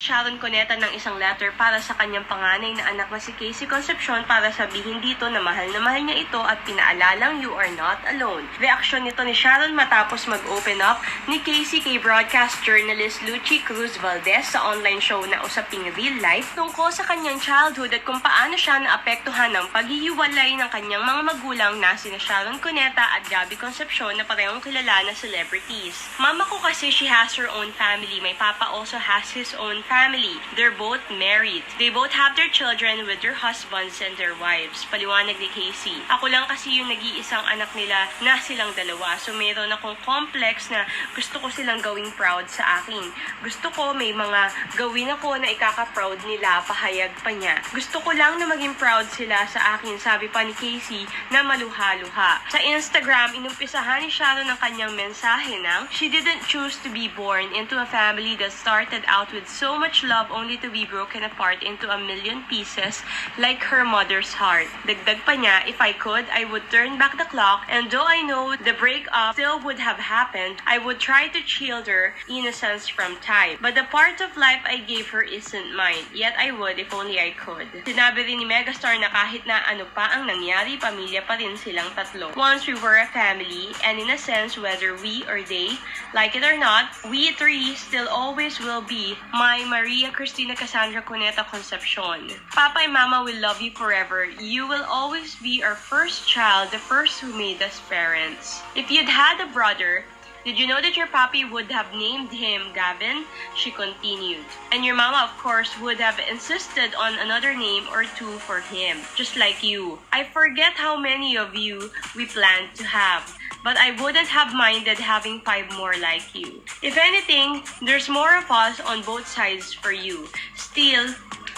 Sharon Cuneta ng isang letter para sa kanyang panganay na anak na si Casey Concepcion para sabihin dito na mahal niya ito at pinaalalang you are not alone. Reaksyon nito ni Sharon matapos mag-open up ni Casey kay broadcast journalist Lucy Cruz Valdez sa online show na Usaping Real Life tungkol sa kanyang childhood at kung paano siya naapektuhan ng paghihiwalay ng kanyang mga magulang na sina Sharon Cuneta at Gabby Concepcion na parehong kilala na celebrities. Mama ko kasi she has her own family. My papa also has his own family. They're both married. They both have their children with their husbands and their wives. Paliwanag ni Casey. Ako lang kasi yung nag-iisang anak nila na silang dalawa. So meron akong complex na gusto ko silang gawing proud sa akin. Gusto ko may mga gawin ako na ikaka-proud nila, pahayag pa niya. Gusto ko lang na maging proud sila sa akin, sabi pa ni Casey na maluha-luha. Sa Instagram, inumpisahan ni Sharon ang kanyang mensahe ng she didn't choose to be born into a family that started out with so much love only to be broken apart into a million pieces like her mother's heart. Dagdag pa niya, if I could, I would turn back the clock and though I know the breakup still would have happened, I would try to shield her innocence from time. But the part of life I gave her isn't mine, yet I would if only I could. Sinabi rin ni Megastar na kahit na ano pa ang nangyari, pamilya pa rin silang tatlo. Once we were a family, and in a sense, whether we or they like it or not, we three still always will be my Maria Cristina Cassandra Cuneta Concepcion. Papa and Mama will love you forever. You will always be our first child, the first who made us parents. If you'd had a brother, did you know that your papi would have named him Gavin? She continued. And your mama, of course, would have insisted on another name or two for him, just like you. I forget how many of you we planned to have, but I wouldn't have minded having 5 more like you. If anything, there's more of us on both sides for you. Still,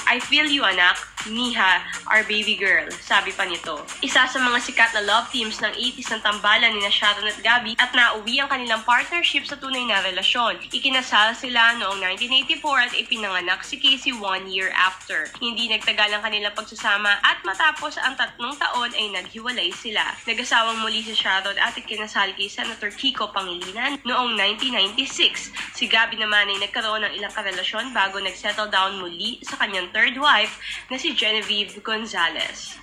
I feel you, anak. Miha, our baby girl, sabi pa nito. Isa sa mga sikat na love teams ng 80s ng tambalan ni Sharon at Gabby at nauwi ang kanilang partnership sa tunay na relasyon. Ikinasal sila noong 1984 at ipinanganak si Casey 1 year after. Hindi nagtagal ang kanilang pagsasama at matapos ang 3 taon ay naghiwalay sila. Nag-asawang muli si Sharon at ikinasal kay Senator Kiko Pangilinan noong 1996. Si Gabby naman ay nagkaroon ng ilang karelasyon bago nag-settle down muli sa kanyang third wife na si Genevieve Gonzalez.